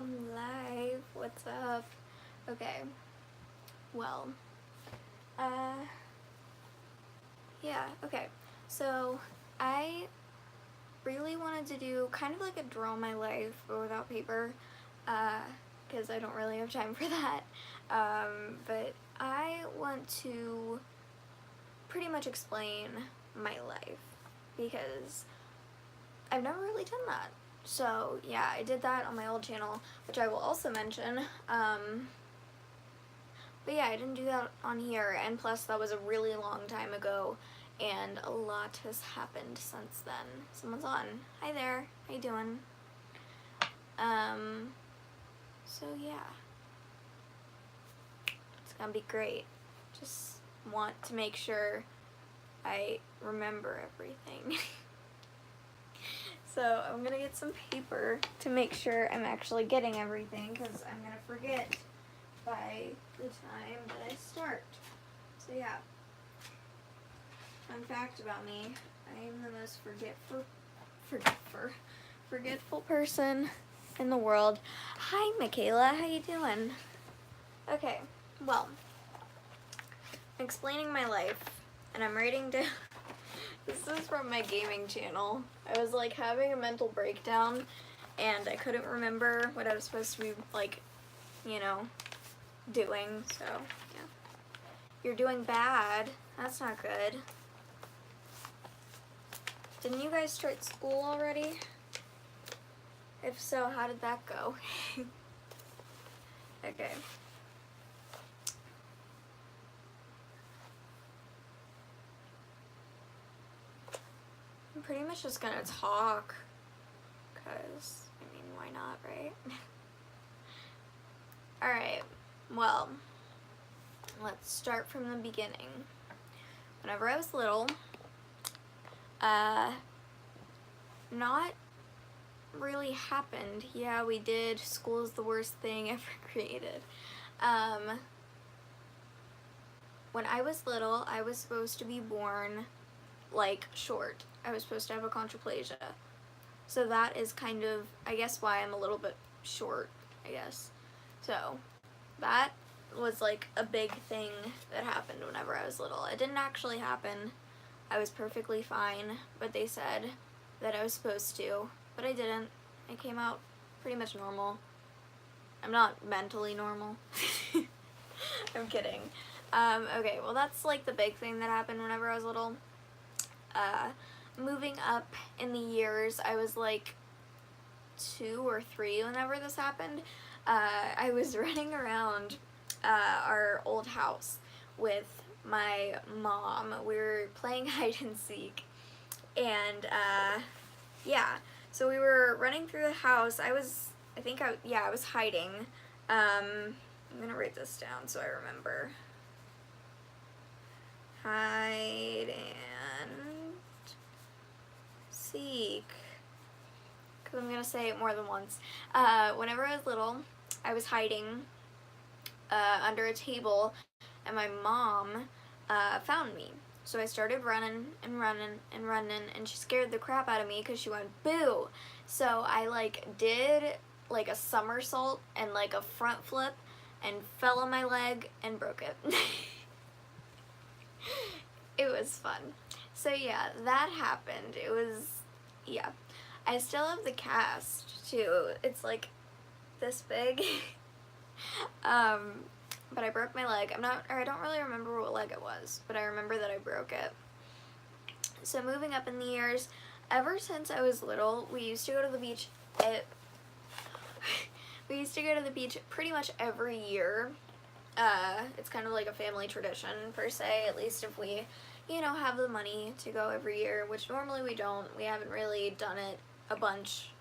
I'm live. What's up? Okay. Well, yeah, okay. So, I really wanted to do kind of like a draw my life, but without paper, because I don't really have time for that. But I want to pretty much explain my life, because I've never really done that. So yeah, I did that on my old channel, which I will also mention. But yeah, I didn't do that on here, and plus that was a really long time ago, and a lot has happened since then. Someone's on. Hi there. How you doing? So yeah. It's gonna be great. Just want to make sure I remember everything. So I'm gonna get some paper to make sure I'm actually getting everything, because I'm gonna forget by the time that I start. So yeah. Fun fact about me, I am the most forgetful person in the world. Hi Michaela, how you doing? Okay, well, I'm explaining my life, and I'm writing down. This is from my gaming channel. I was like having a mental breakdown, and I couldn't remember what I was supposed to be like, doing, so yeah. You're doing bad. That's not good. Didn't you guys start school already? If so, how did that go? Okay. I'm pretty much just gonna talk, because, I mean, why not, right? Alright, well, let's start from the beginning. Whenever I was little, not really happened. Yeah, we did. School is the worst thing ever created. When I was little, I was supposed to be born, like, short. I was supposed to have achondroplasia. So that is kind of, I guess, why I'm a little bit short, I guess. So, that was, like, a big thing that happened whenever I was little. It didn't actually happen. I was perfectly fine, but they said that I was supposed to, but I didn't. I came out pretty much normal. I'm not mentally normal. I'm kidding. Okay, well that's like the big thing that happened whenever I was little. Moving up in the years, I was like 2 or 3 whenever this happened. I was running around our old house with my mom. We were playing hide and seek, and yeah, so we were running through the house. I was hiding. I'm gonna write this down so I remember. Hide and seek, because I'm gonna say it more than once. Whenever I was little, I was hiding under a table, and my mom found me. So I started running and running and running, and she scared the crap out of me because she went boo. So I like did like a somersault and like a front flip and fell on my leg and broke it. It was fun. So yeah, that happened. It was, yeah. I still have the cast too. It's like this big. But I broke my leg. I don't really remember what leg it was, but I remember that I broke it. So moving up in the years, ever since I was little, we used to go to the beach. We used to go to the beach pretty much every year. It's kind of like a family tradition per se, at least if we, have the money to go every year, which normally we don't. We haven't really done it a bunch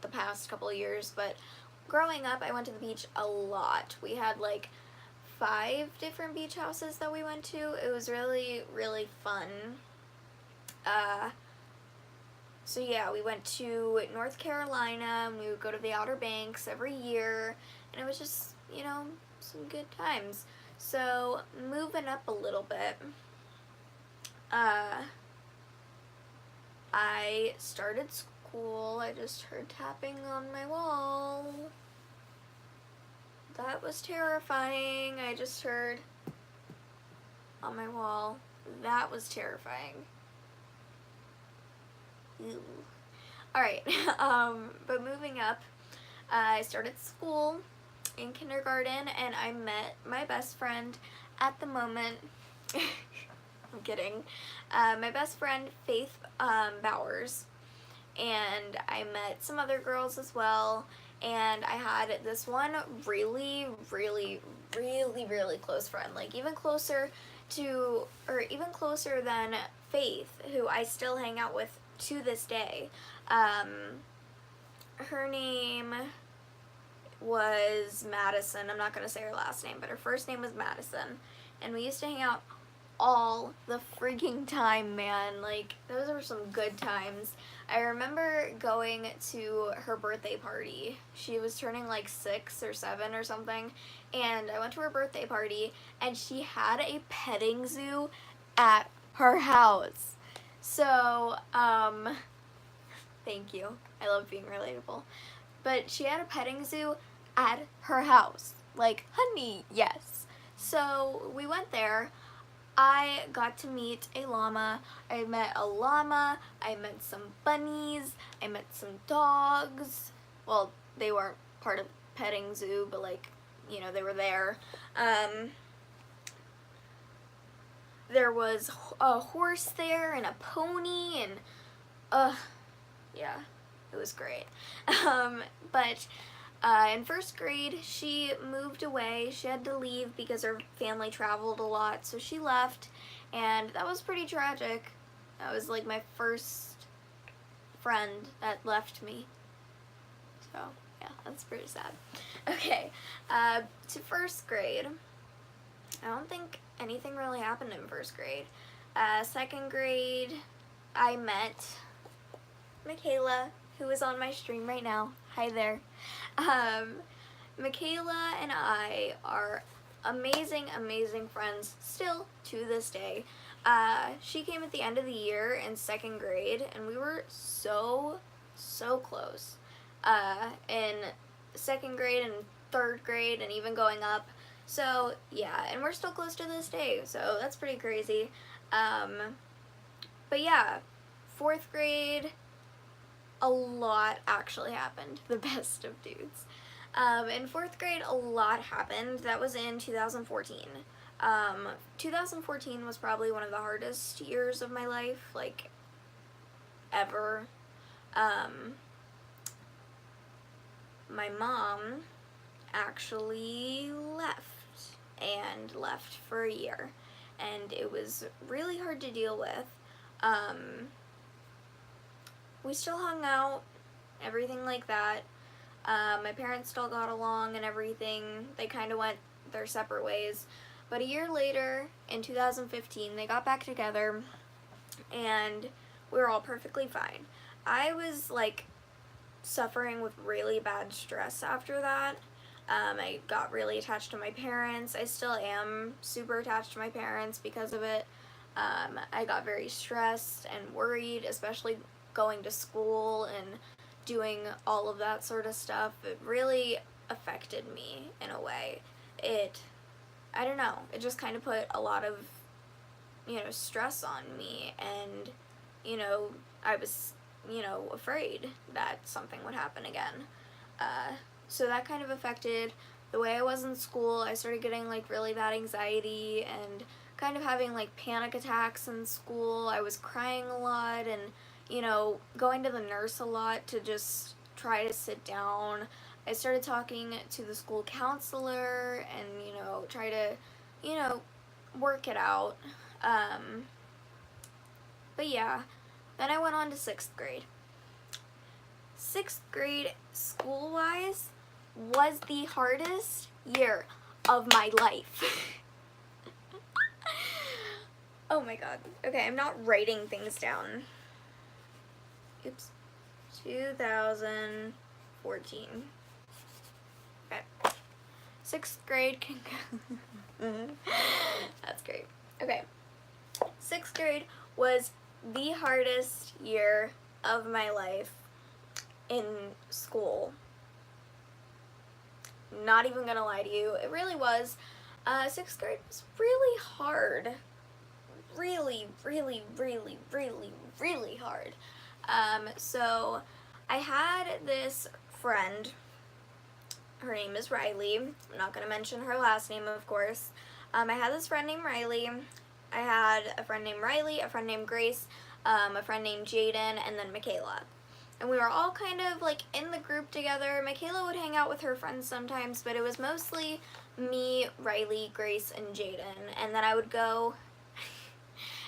the past couple of years, but growing up, I went to the beach a lot. We had like 5 different beach houses that we went to. It was really, really fun. So yeah, we went to North Carolina, and we would go to the Outer Banks every year, and it was just, some good times. So moving up a little bit, I started school cool. I just heard tapping on my wall. That was terrifying. I just heard on my wall. That was terrifying. Ew. Alright, but moving up, I started school in kindergarten and I met my best friend at the moment. I'm kidding. My best friend, Faith Bowers, and I met some other girls as well, and I had this one really close friend, like even closer than Faith, who I still hang out with to this day. Her name was Madison. I'm not going to say her last name, but her first name was Madison, and we used to hang out all the freaking time, man. Like, those were some good times. I remember going to her birthday party. She was turning like 6 or 7 or something, and I went to her birthday party, and she had a petting zoo at her house. So, thank you. I love being relatable. But she had a petting zoo at her house. Like, honey, yes. So, we went there. I got to meet a llama. I met a llama. I met some bunnies. I met some dogs. Well, they weren't part of the petting zoo, but like, you know, they were there. There was a horse there and a pony and, yeah, it was great. But in first grade, she moved away. She had to leave because her family traveled a lot, so she left, and that was pretty tragic. That was like my first friend that left me. So, yeah, that's pretty sad. Okay, to first grade. I don't think anything really happened in first grade. Second grade, I met Michaela, who is on my stream right now. Hi there. Michaela and I are amazing friends still to this day. She came at the end of the year in second grade, and we were so close. In second grade and third grade and even going up. So yeah, and we're still close to this day, so that's pretty crazy. But yeah, fourth grade, a lot actually happened. The best of dudes. In fourth grade, a lot happened. That was in 2014. 2014 was probably one of the hardest years of my life, like, ever. My mom actually left for a year, and it was really hard to deal with. We still hung out, everything like that. My parents still got along and everything. They kind of went their separate ways. But a year later, in 2015, they got back together, and we were all perfectly fine. I was, like, suffering with really bad stress after that. I got really attached to my parents. I still am super attached to my parents because of it. I got very stressed and worried, especially going to school and doing all of that sort of stuff. It really affected me in a way. I don't know, it just kind of put a lot of, stress on me, and, I was, afraid that something would happen again. So that kind of affected the way I was in school. I started getting, like, really bad anxiety and kind of having, like, panic attacks in school. I was crying a lot and, going to the nurse a lot to just try to sit down. I started talking to the school counselor and, try to, work it out. But yeah, then I went on to 6th grade. 6th grade, school-wise, was the hardest year of my life. Oh my god. Okay, I'm not writing things down. Oops. 2014. Okay. 6th grade can go. That's great. Okay. 6th grade was the hardest year of my life. in school. Not even gonna lie to you, it really was. 6th grade was really hard. Really, really, really, really, really hard. So I had this friend. Her name is Riley. I'm not gonna mention her last name, of course. I had this friend named Riley. I had a friend named Riley, a friend named Grace, a friend named Jaden, and then Michaela. And we were all kind of like in the group together. Michaela would hang out with her friends sometimes, but it was mostly me, Riley, Grace, and Jaden. And then I would go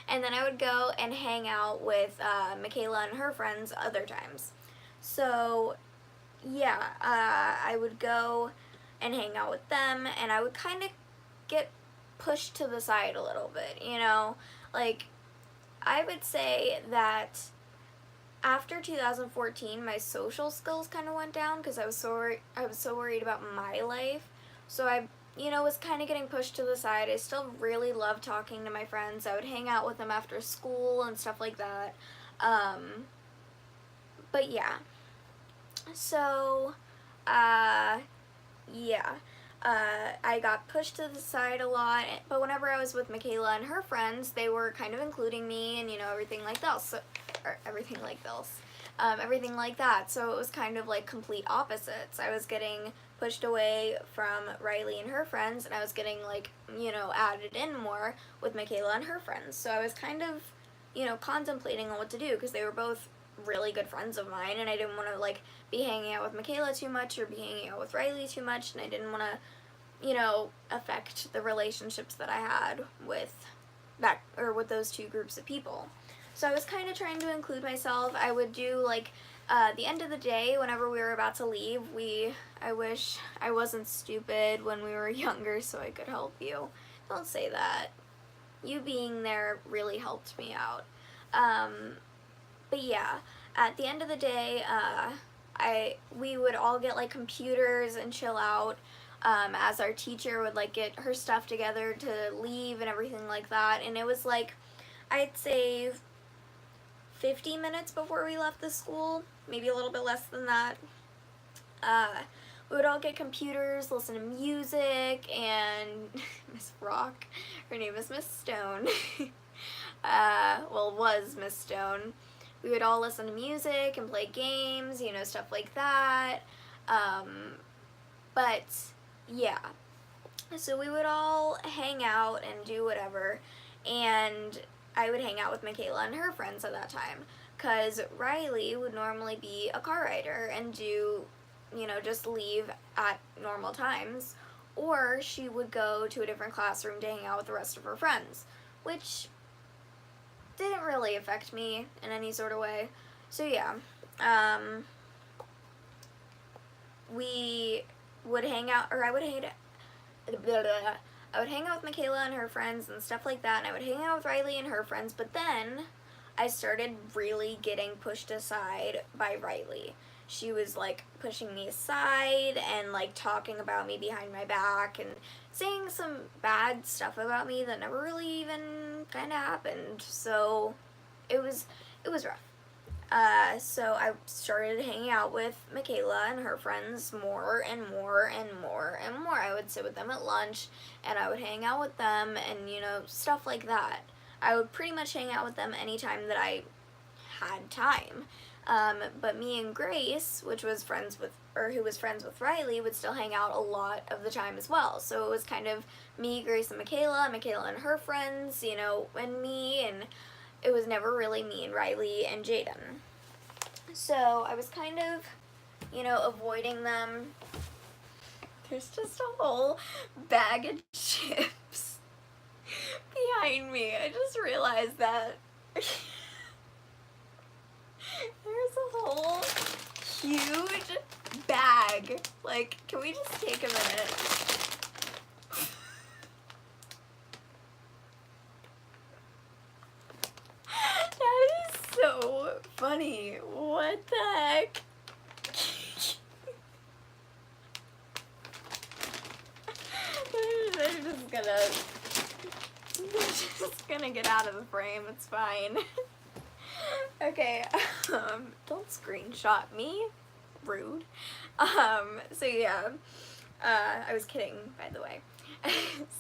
and hang out with Michaela and her friends other times. So yeah, I would go and hang out with them, and I would kind of get pushed to the side a little bit, you know? Like, I would say that after 2014, my social skills kind of went down because I was so worried about my life. So I, was kind of getting pushed to the side. I still really loved talking to my friends. I would hang out with them after school and stuff like that. But yeah. So, yeah. I got pushed to the side a lot, but whenever I was with Michaela and her friends, they were kind of including me and, everything like that. So, everything like this. Everything like that. So it was kind of like complete opposites. I was getting pushed away from Riley and her friends, and I was getting like, added in more with Michaela and her friends. So I was kind of, contemplating on what to do because they were both really good friends of mine, and I didn't want to like be hanging out with Michaela too much or be hanging out with Riley too much, and I didn't want to, affect the relationships that I had with with those two groups of people. So I was kind of trying to include myself. I would do like the end of the day whenever we were about to leave. I wish I wasn't stupid when we were younger so I could help you. Don't say that. You being there really helped me out. But yeah, at the end of the day, we would all get like computers and chill out. As our teacher would like get her stuff together to leave and everything like that. And it was like, I'd say 50 minutes before we left the school, maybe a little bit less than that. We would all get computers, listen to music, and Miss Rock, her name is Miss Stone, was Miss Stone. We would all listen to music and play games, stuff like that. But yeah, so we would all hang out and do whatever, and I would hang out with Michaela and her friends at that time, because Riley would normally be a car rider and do, just leave at normal times, or she would go to a different classroom to hang out with the rest of her friends, which didn't really affect me in any sort of way. So yeah, we would hang out, or I would hang out with Michaela and her friends and stuff like that, and I would hang out with Riley and her friends, but then I started really getting pushed aside by Riley. She was like pushing me aside and like talking about me behind my back and saying some bad stuff about me that never really even kind of happened. So it was rough. So I started hanging out with Michaela and her friends more and more and more and more. I would sit with them at lunch and I would hang out with them and, stuff like that. I would pretty much hang out with them anytime that I had time. But me and Grace, who was friends with Riley, would still hang out a lot of the time as well. So it was kind of me, Grace, and Michaela and her friends, and me, and it was never really me and Riley and Jaden. So I was kind of, avoiding them. There's just a whole bag of chips behind me. I just realized that. There's a whole huge bag. Like, can we just take a minute? That is so funny. What the heck? They're just gonna get out of the frame. It's fine. Okay, don't screenshot me. Rude. So yeah, I was kidding, by the way.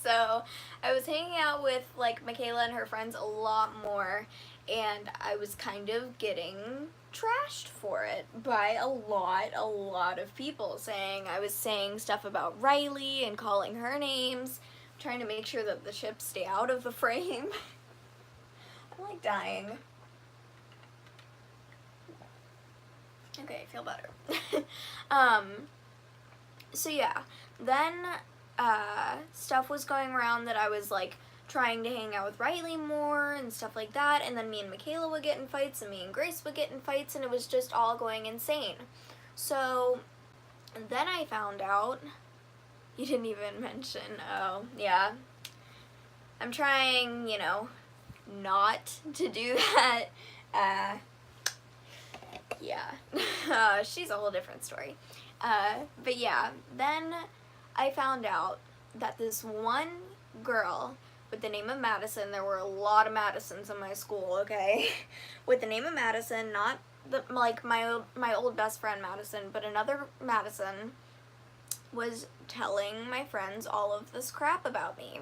So I was hanging out with like Michaela and her friends a lot more, and I was kind of getting trashed for it by a lot of people, saying I was saying stuff about Riley and calling her names, trying to make sure that the ships stay out of the frame. I'm like dying. Okay, I feel better. So yeah, then stuff was going around that I was like trying to hang out with Riley more and stuff like that, and then me and Michaela would get in fights and me and Grace would get in fights, and it was just all going insane. So then I found out, you didn't even mention, oh yeah, I'm trying, you know, not to do that. Yeah, she's a whole different story. But yeah, then I found out that this one girl with the name of Madison, there were a lot of Madisons in my school, okay? With the name of Madison, not the, like my old best friend Madison, but another Madison was telling my friends all of this crap about me.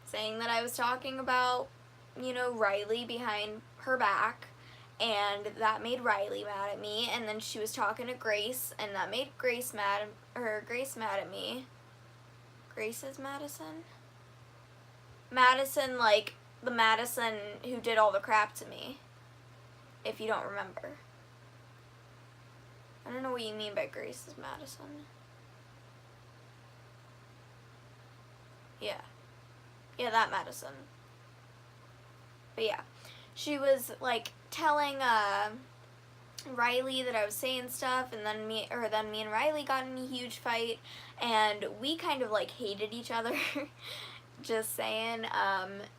Saying that I was talking about, you know, Riley behind her back, and that made Riley mad at me, and then she was talking to Grace, and that made Grace mad at me. Grace is Madison? Madison, like, the Madison who did all the crap to me, if you don't remember. I don't know what you mean by Grace is Madison. Yeah. Yeah, that Madison. But yeah, she was, like, telling, Riley that I was saying stuff, and then me and Riley got in a huge fight, and we kind of like hated each other. Just saying.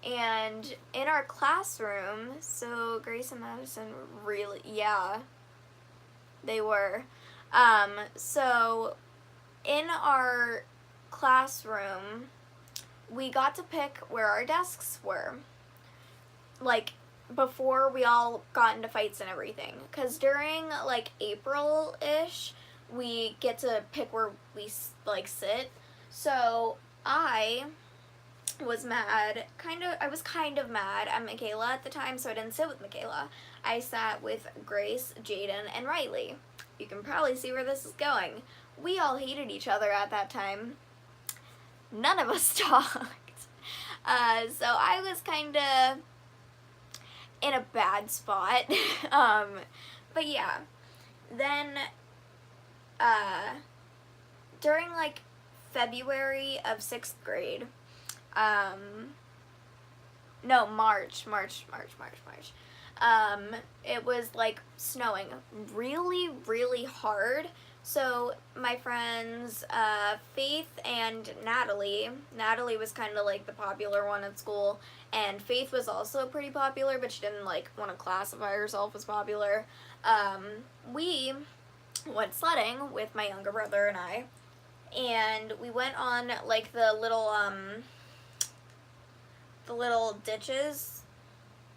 And in our classroom, so Grace and Madison really, yeah, they were. So in our classroom, we got to pick where our desks were, like, before we all got into fights and everything. Because during, like, April-ish, we get to pick where we, like, sit. So I was mad, I was kind of mad at Michaela at the time, so I didn't sit with Michaela. I sat with Grace, Jaden, and Riley. You can probably see where this is going. We all hated each other at that time. None of us talked. So I was kind of in a bad spot. But yeah, then during like February of 6th grade, no, March, it was like snowing really hard. So my friends, Faith and Natalie was kind of like the popular one at school, and Faith was also pretty popular, but she didn't like want to classify herself as popular. We went sledding with my younger brother and I, and we went on like the little ditches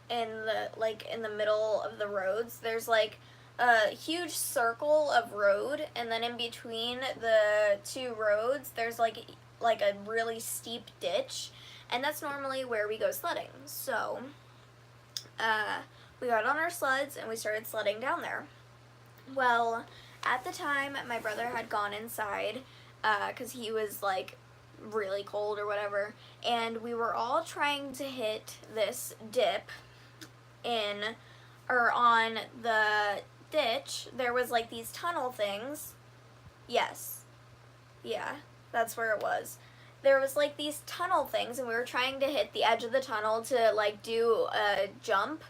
in the middle of the roads. There's like a huge circle of road, and then in between the two roads there's like a really steep ditch, and that's normally where we go sledding. So we got on our sleds and we started sledding down there. Well, at the time my brother had gone inside because he was like really cold or whatever, and we were all trying to hit this dip on the ditch. There was like these tunnel things. Yes. Yeah, that's where it was. There was like these tunnel things, and we were trying to hit the edge of the tunnel to like do a jump.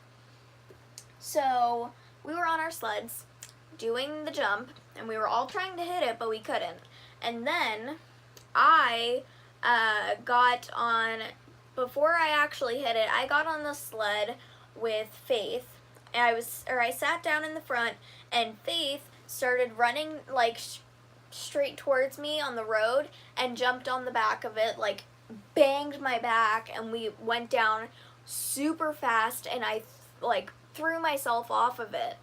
So we were on our sleds doing the jump, and we were all trying to hit it, but we couldn't. And then I got on, before I actually hit it, I got on the sled with Faith, and I sat down in the front, and Faith started running like straight towards me on the road and jumped on the back of it, like banged my back, and we went down super fast, and I like threw myself off of it.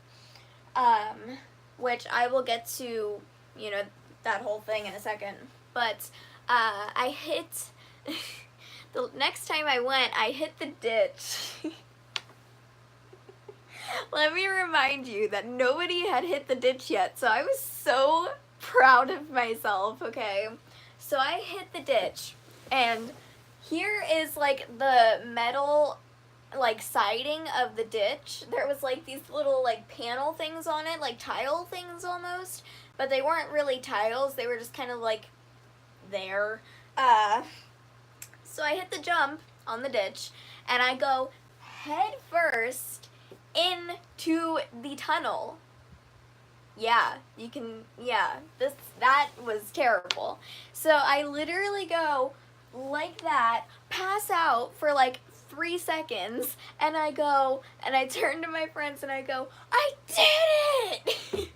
which I will get to, you know, that whole thing in a second. But I hit, the next time I went, I hit the ditch. Let me remind you that nobody had hit the ditch yet, so I was so proud of myself, okay? So I hit the ditch, and here is like the metal like siding of the ditch. There was like these little like panel things on it, like tile things almost, but they weren't really tiles, they were just kind of like there. So I hit the jump on the ditch, and I go head first into the tunnel. Yeah, you can, yeah, that was terrible. So I literally go like that, pass out for like 3 seconds, and I go, and I turn to my friends and I go, I did it!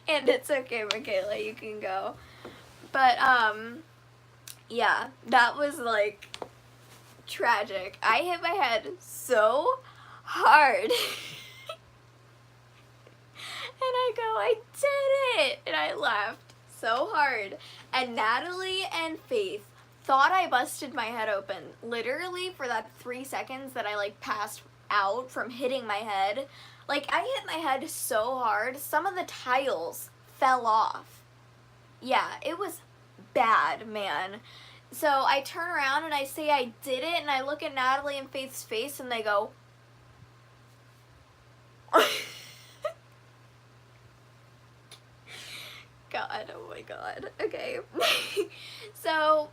And it's okay, Michaela, you can go. But, yeah, that was like tragic. I hit my head so hard. And I go, I did it! And I laughed so hard. And Natalie and Faith thought I busted my head open. Literally for that 3 seconds that I like passed out from hitting my head. Like I hit my head so hard, some of the tiles fell off. Yeah, it was bad, man. So I turn around and I say I did it, and I look at Natalie and Faith's face and they go, God, oh my God. Okay. So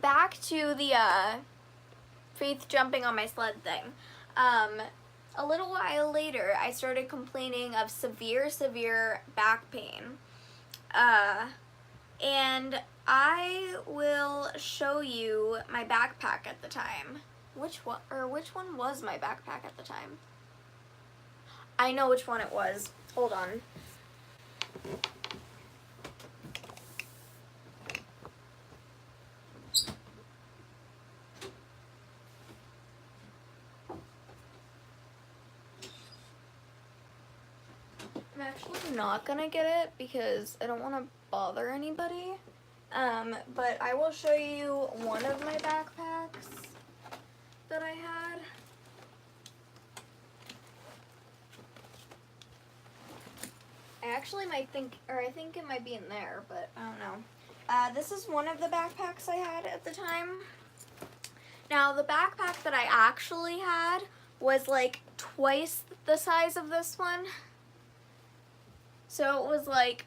back to the Faith jumping on my sled thing. A little while later, I started complaining of severe back pain. And I will show you my backpack at the time. Which one was my backpack at the time? I know which one it was. Hold on. I'm actually not gonna get it because I don't want to bother anybody. But I will show you one of my backpacks that I had. I actually might think, or I think it might be in there, but I don't know. This is one of the backpacks I had at the time. Now, the backpack that I actually had was like twice the size of this one. So it was like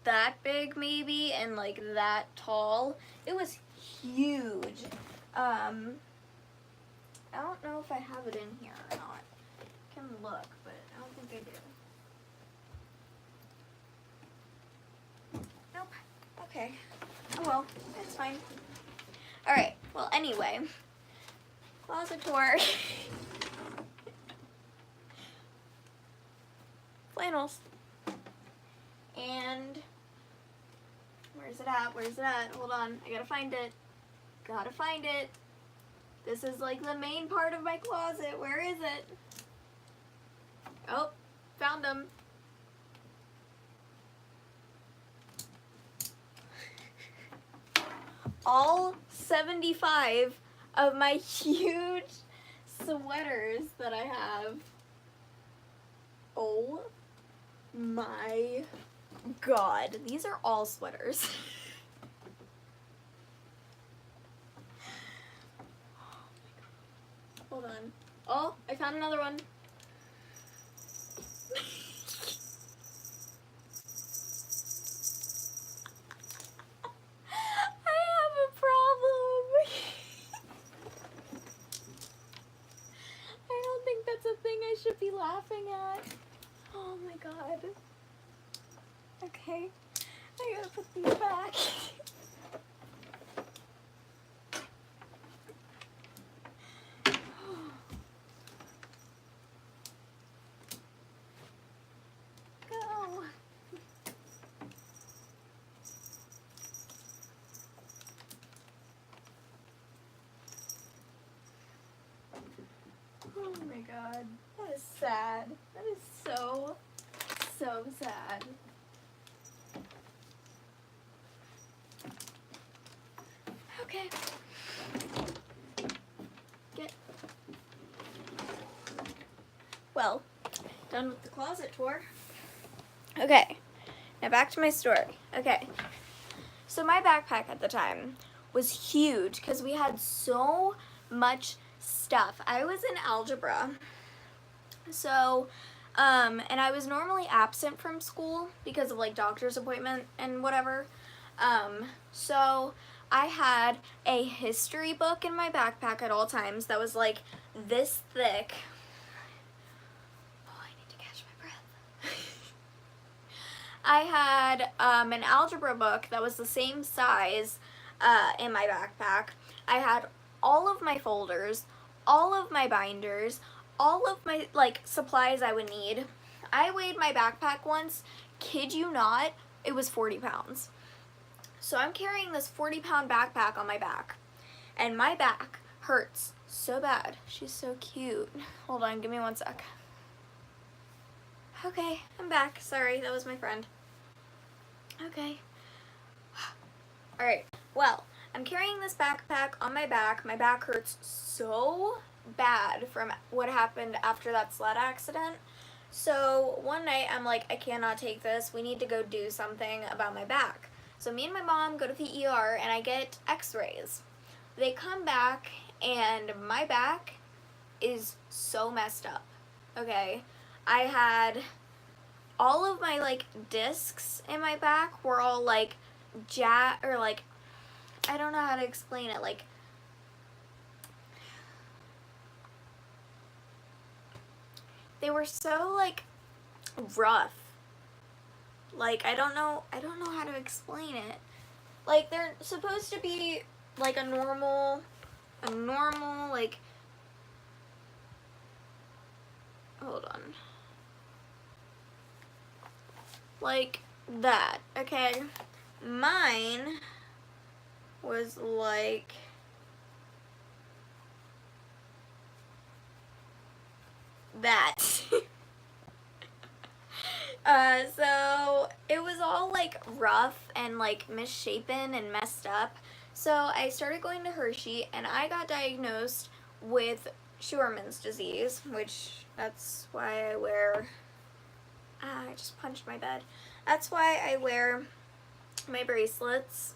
that big maybe, and like that tall. It was huge. I don't know if I have it in here or not. I can look, but I don't think I do. Nope. Okay. Oh well, it's fine. Alright, well anyway. Closet tour. Flannels. And where's it at? Where's it at? Hold on. I gotta find it. Gotta find it. This is like the main part of my closet. Where is it? Oh, found them. All 75 of my huge sweaters that I have. Oh my God, these are all sweaters. Hold on. Oh, I found another one. I have a problem. I don't think that's a thing I should be laughing at. Oh my God. Okay, I gotta put these back. Go. Oh my God, that is sad. That is so so sad. Okay. Well, done with the closet tour. Okay, now back to my story. Okay, so my backpack at the time was huge because we had so much stuff. I was in algebra, so, and I was normally absent from school because of like doctor's appointment and whatever. So I had a history book in my backpack at all times that was like this thick. I had an algebra book that was the same size in my backpack. I had all of my folders, all of my binders, all of my like supplies I would need. I weighed my backpack once, kid you not, it was 40 pounds. So I'm carrying this 40-pound backpack on my back, and my back hurts so bad. She's so cute. Hold on, give me one sec. Okay, I'm back. Sorry, that was my friend. Okay. Alright, well, I'm carrying this backpack on my back. My back hurts so bad from what happened after that sled accident. So one night I'm like, I cannot take this. We need to go do something about my back. So me and my mom go to the ER and I get x-rays. They come back and my back is so messed up. Okay, I had all of my like discs in my back were all like or like, I don't know how to explain it, like they were so like rough. Like I don't know how to explain it. Like they're supposed to be like a normal like, hold on, like that. Okay, mine was like that. So it was all like rough and like misshapen and messed up. So I started going to Hershey and I got diagnosed with Scheuermann's disease, which that's why I wear, I just punched my bed. That's why I wear my bracelets.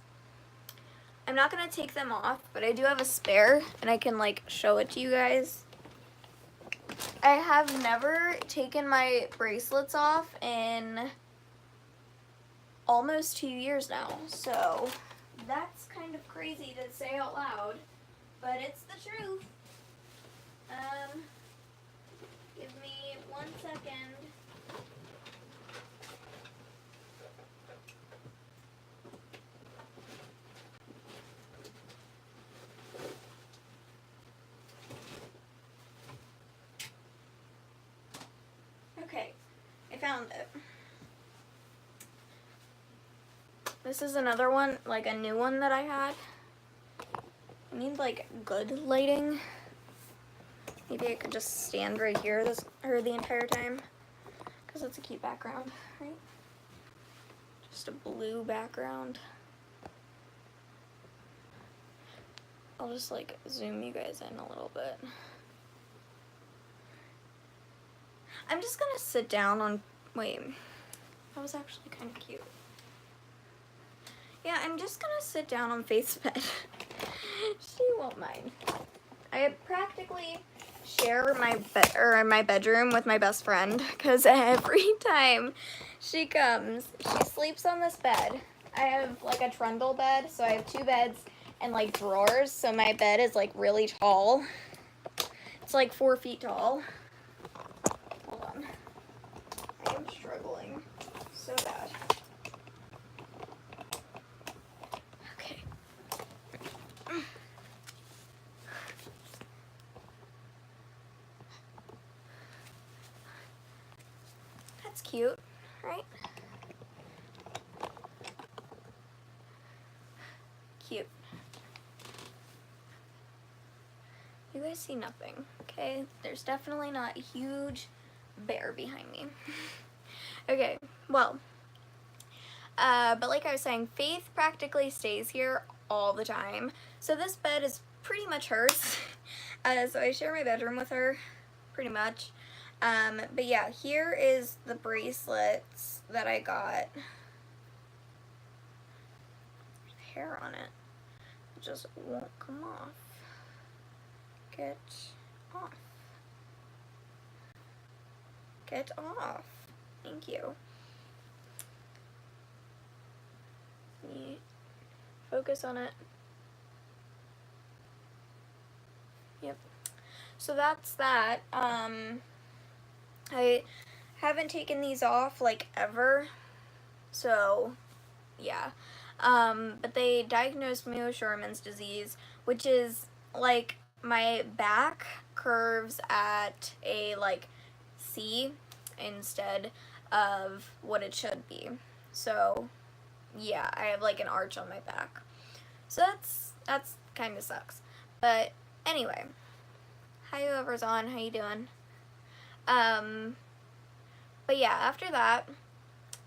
I'm not gonna take them off, but I do have a spare and I can like show it to you guys. I have never taken my bracelets off in almost 2 years now, so that's kind of crazy to say out loud, but it's the truth. Give me 1 second. Okay, I found it. This is another one, like a new one that I had. I need like good lighting. Maybe I could just stand right here the entire time, because it's a cute background, right? Just a blue background. I'll just like zoom you guys in a little bit. I'm just gonna sit down on, wait, that was actually kind of cute. Yeah, I'm just gonna sit down on Faith's bed. She won't mind. I practically share my bedroom with my best friend, because every time she comes, she sleeps on this bed. I have like a trundle bed, so I have 2 beds and like drawers, so my bed is like really tall. It's like 4 feet tall. Hold on. I am struggling so bad. Okay. That's cute, right? Cute. You guys see nothing, okay? There's definitely not a huge bear behind me. Okay, well, but like I was saying, Faith practically stays here all the time. So this bed is pretty much hers. So I share my bedroom with her, pretty much. But yeah, here is the bracelets that I got. There's hair on it. It just won't come off. Get off. Get off. Thank you. Focus on it. Yep. So that's that. I haven't taken these off like ever. So yeah. But they diagnosed me with Sherman's disease, which is like my back curves at a like C instead of what it should be. So yeah, I have like an arch on my back. So that's kind of sucks. But anyway, hi whoever's on, how you doing? But yeah, after that,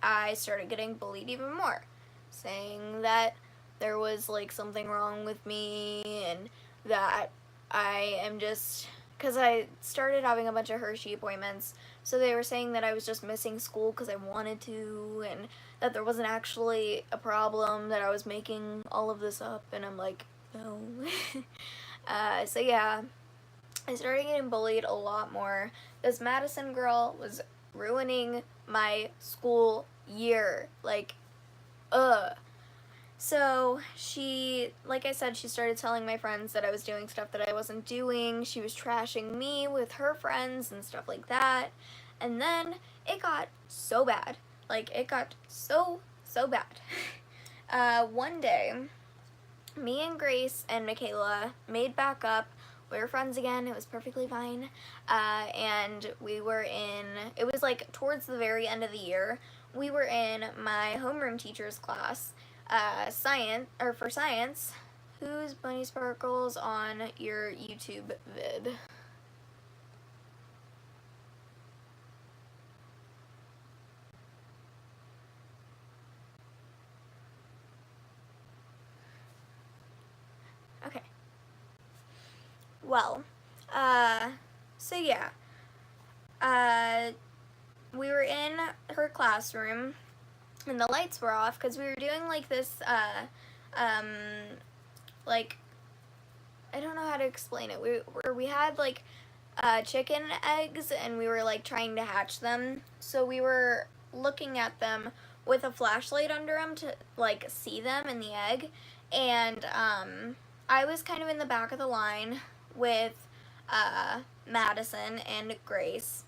I started getting bullied even more, saying that there was like something wrong with me and that I am just, because I started having a bunch of Hershey appointments, so they were saying that I was just missing school because I wanted to, and that there wasn't actually a problem, that I was making all of this up, and I'm like, no. So yeah, I started getting bullied a lot more. This Madison girl was ruining my school year. Like, ugh. So she, like I said, she started telling my friends that I was doing stuff that I wasn't doing. She was trashing me with her friends and stuff like that. And then it got so bad. Like, it got so bad. One day, me and Grace and Michaela made back up. We were friends again. It was perfectly fine. And we were in, it was like towards the very end of the year, we were in my homeroom teacher's class, for science. Who's Bunny Sparkles on your YouTube vid? Okay. Well, so yeah. We were in her classroom and the lights were off because we were doing like this, like, I don't know how to explain it. We had like chicken eggs and we were like trying to hatch them. So we were looking at them with a flashlight under them to like see them in the egg. And I was kind of in the back of the line with Madison and Grace.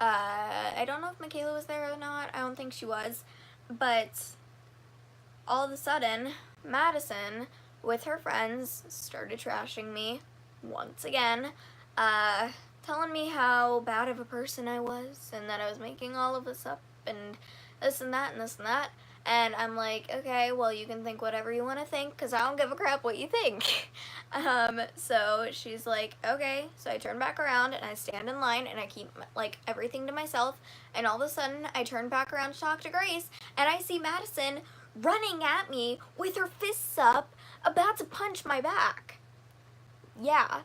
I don't know if Michaela was there or not. I don't think she was. But all of a sudden, Madison, with her friends, started trashing me once again, telling me how bad of a person I was and that I was making all of this up and this and that and this and that. And I'm like, okay, well, you can think whatever you want to think because I don't give a crap what you think. So she's like, okay. So I turn back around and I stand in line and I keep like everything to myself. And all of a sudden I turn back around to talk to Grace and I see Madison running at me with her fists up, about to punch my back. Yeah,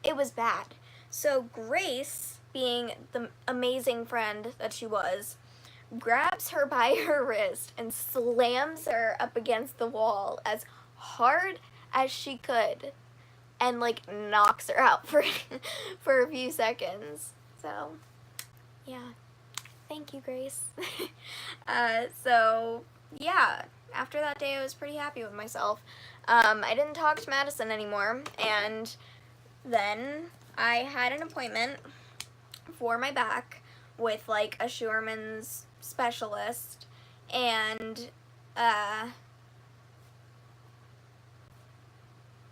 it was bad. So Grace, being the amazing friend that she was, grabs her by her wrist and slams her up against the wall as hard as she could and like knocks her out for for a few seconds. So yeah, thank you, Grace. So yeah, after that day I was pretty happy with myself. I didn't talk to Madison anymore, and then I had an appointment for my back with like a Scheuermann's specialist, and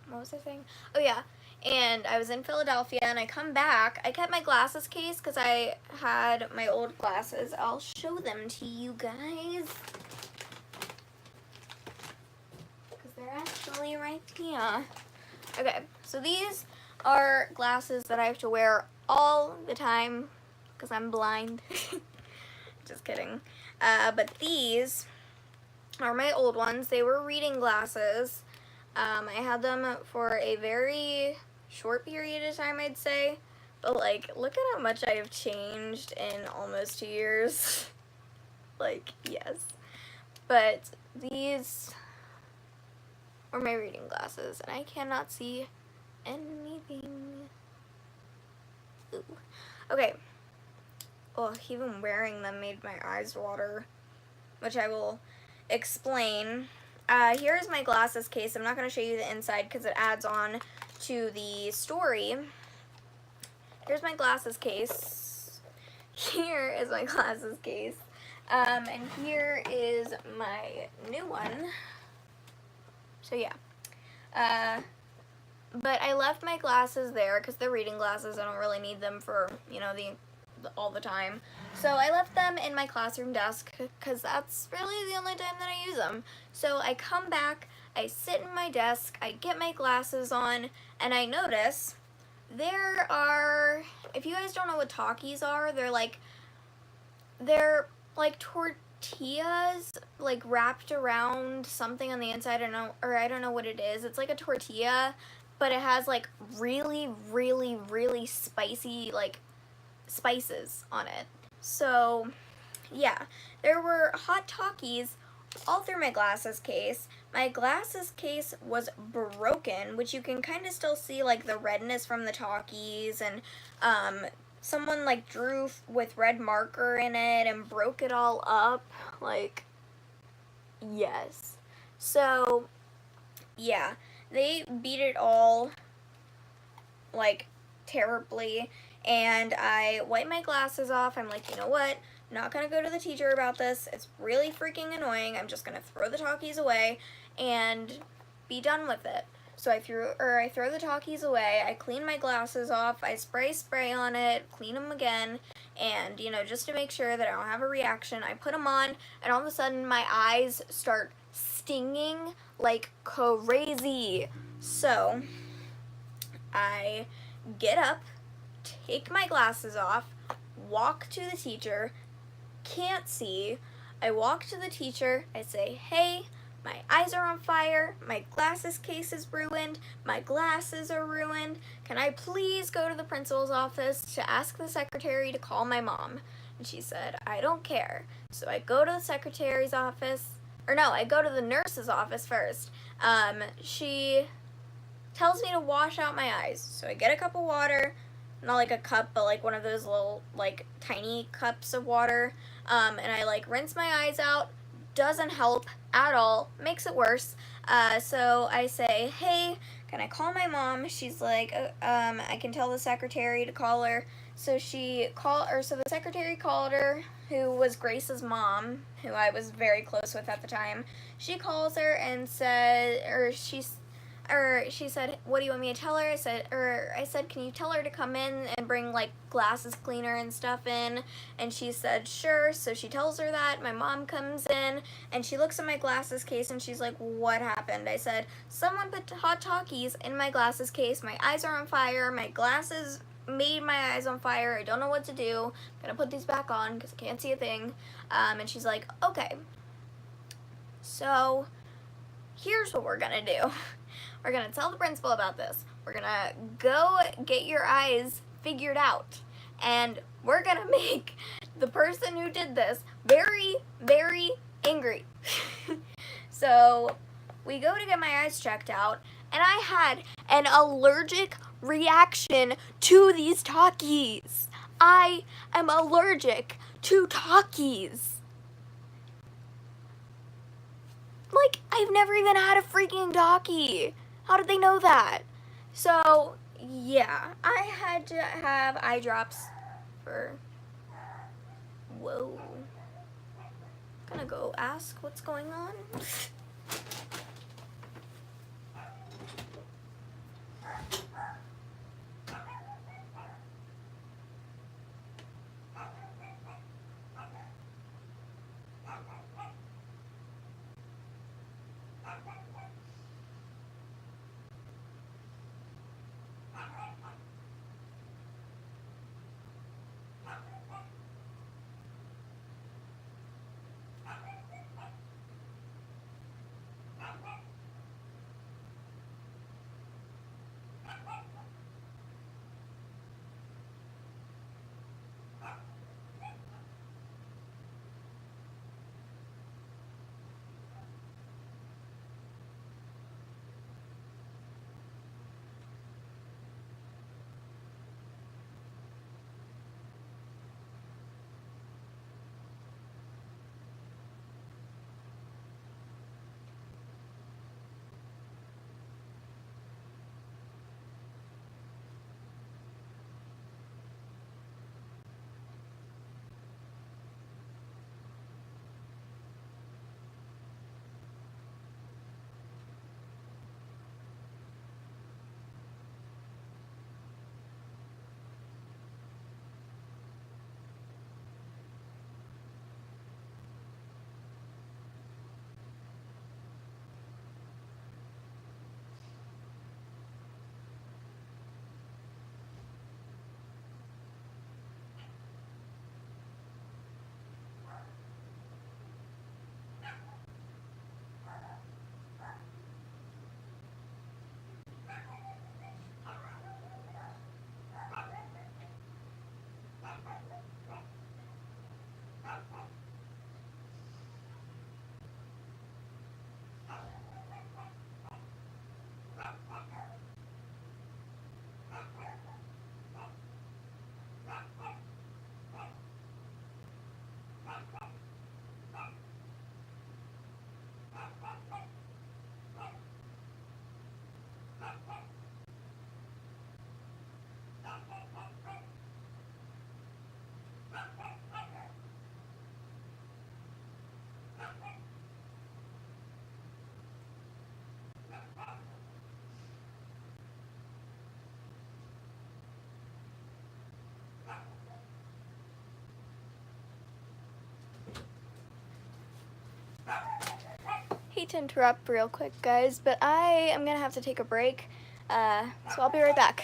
what was I saying? Oh yeah, and I was in Philadelphia and I come back. I kept my glasses case because I had my old glasses. I'll show them to you guys because they're actually right here. Okay, so these are glasses that I have to wear all the time because I'm blind. Just kidding. But these are my old ones. They were reading glasses. I had them for a very short period of time, I'd say. But, like, look at how much I have changed in almost 2 years. Like, yes. But these are my reading glasses, and I cannot see anything. Ooh. Okay. Oh, even wearing them made my eyes water, which I will explain. Here's my glasses case. I'm not going to show you the inside because it adds on to the story. Here's my glasses case. Here is my glasses case. And here is my new one. So yeah. But I left my glasses there because they're reading glasses. I don't really need them for, you know, all the time. So I left them in my classroom desk because that's really the only time that I use them. So I come back, I sit in my desk, I get my glasses on, and I notice there are, if you guys don't know what Takis are, they're like tortillas, like wrapped around something on the inside. I don't know what it is. It's like a tortilla, but it has like really, really, really spicy, like, spices on it. So yeah, there were hot Takis all through my glasses case. My glasses case was broken, which you can kind of still see like the redness from the Takis, and someone like drew with red marker in it and broke it all up. Like, yes. So yeah, they beat it all like terribly. And I wipe my glasses off. I'm like, you know what? I'm not going to go to the teacher about this. It's really freaking annoying. I'm just going to throw the Takis away and be done with it. So I throw the Takis away. I clean my glasses off. I spray on it, clean them again. And, you know, just to make sure that I don't have a reaction, I put them on. And all of a sudden, my eyes start stinging like crazy. So I get up, take my glasses off, walk to the teacher, can't see. I walk to the teacher, I say, hey, my eyes are on fire, my glasses case is ruined, my glasses are ruined. Can I please go to the principal's office to ask the secretary to call my mom? And she said, I don't care. So I go to the secretary's office, I go to the nurse's office first. She tells me to wash out my eyes. So I get a cup of water, not like a cup, but like one of those little like tiny cups of water, and I like rinse my eyes out. Doesn't help at all, makes it worse. So I say, hey, can I call my mom? She's like, I can tell the secretary to call her. So the secretary called her, who was Grace's mom, who I was very close with at the time. She calls her and she said, what do you want me to tell her? I said, can you tell her to come in and bring like glasses cleaner and stuff in? And she said, sure. So she tells her that. My mom comes in and she looks at my glasses case and she's like, what happened? I said, someone put hot Takis in my glasses case. My eyes are on fire. My glasses made my eyes on fire. I don't know what to do. I'm gonna put these back on because I can't see a thing. And she's like, okay. So here's what we're gonna do. We're gonna tell the principal about this. We're gonna go get your eyes figured out. And we're gonna make the person who did this very, very angry. So we go to get my eyes checked out, and I had an allergic reaction to these Takis. I am allergic to Takis. Like, I've never even had a freaking Taki. How did they know that? So, yeah, I had to have eye drops for, whoa. I'm gonna go ask what's going on. Hate to interrupt real quick, guys, but I am gonna have to take a break, so I'll be right back.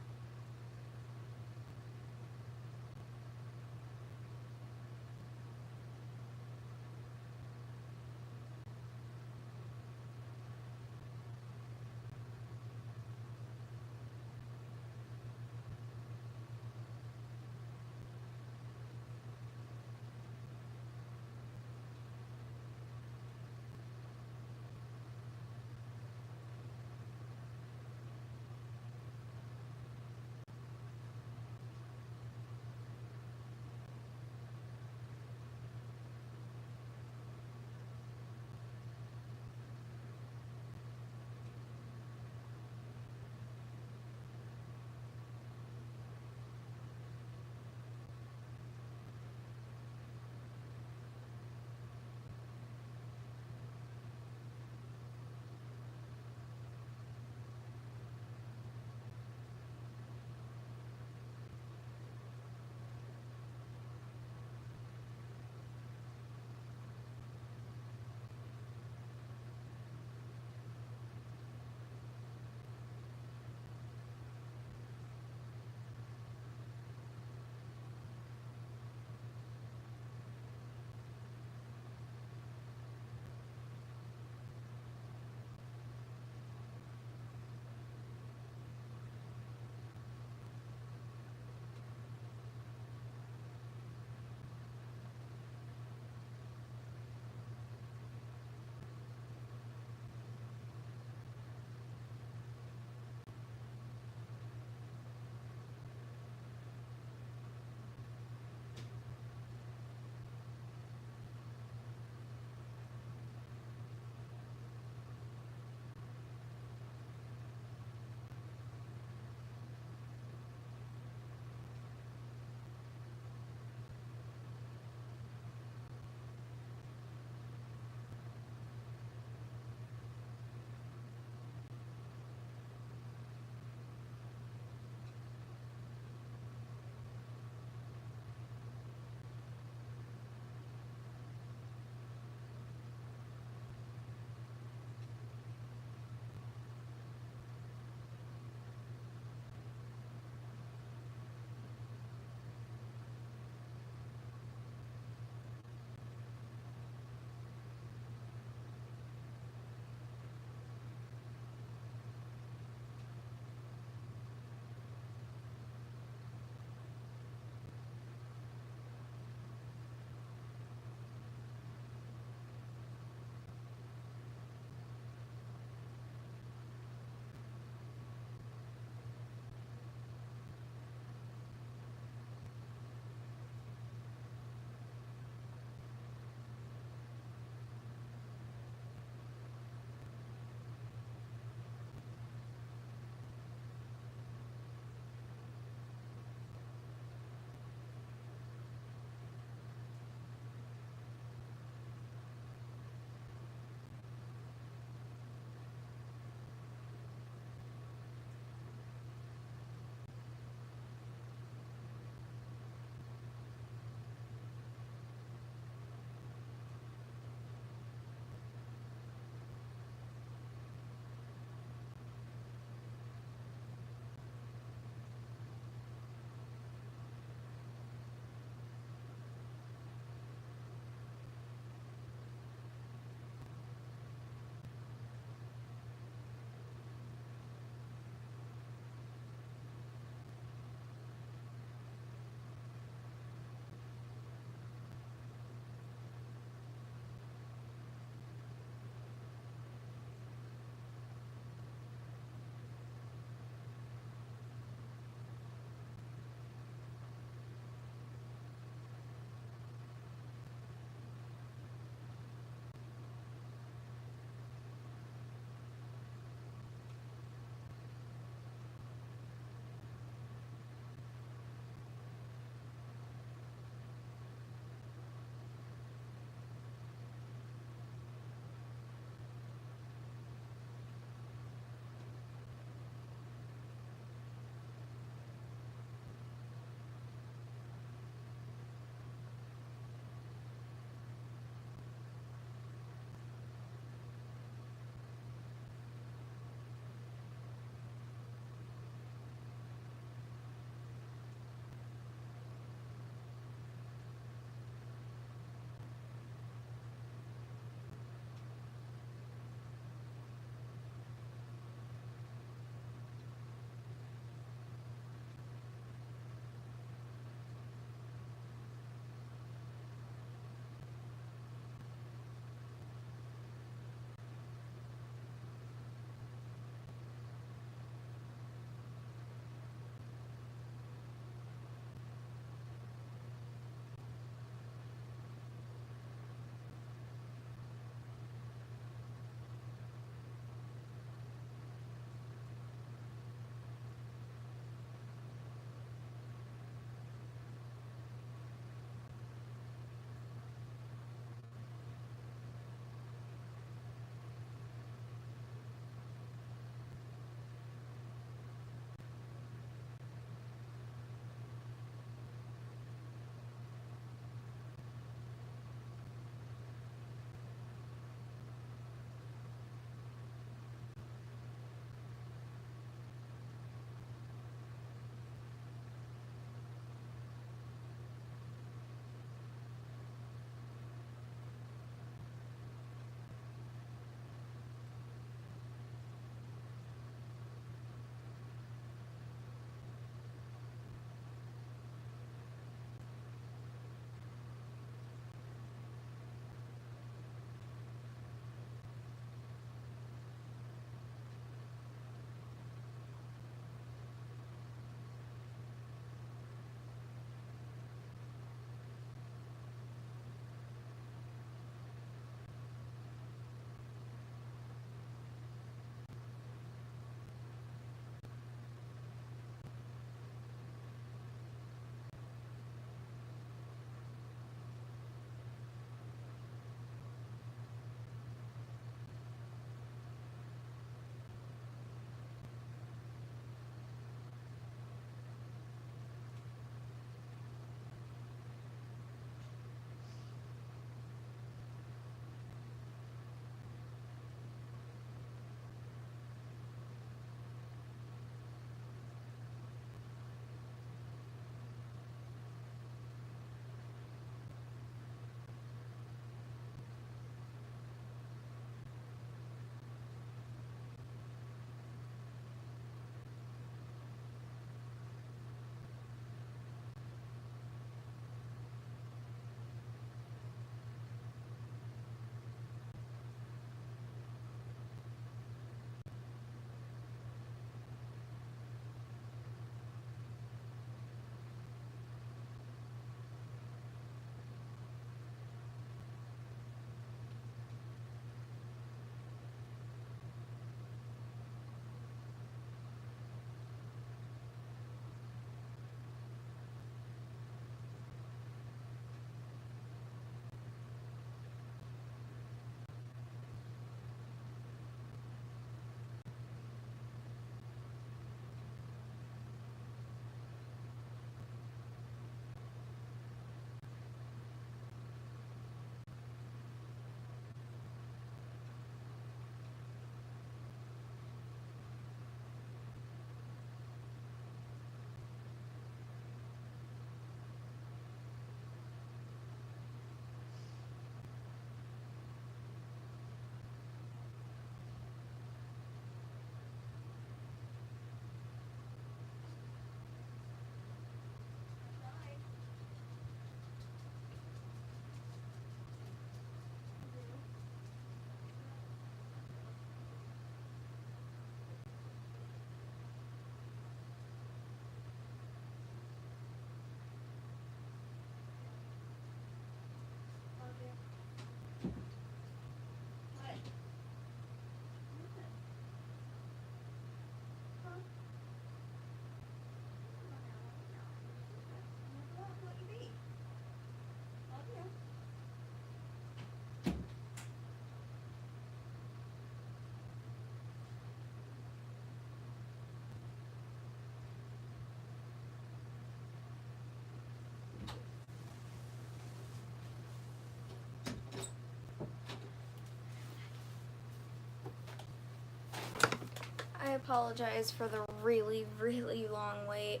apologize for the really, really long wait.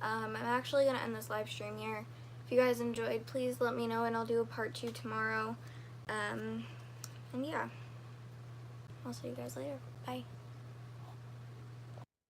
I'm actually going to end this live stream here. If you guys enjoyed, please let me know and I'll do a part 2 tomorrow. And yeah, I'll see you guys later. Bye.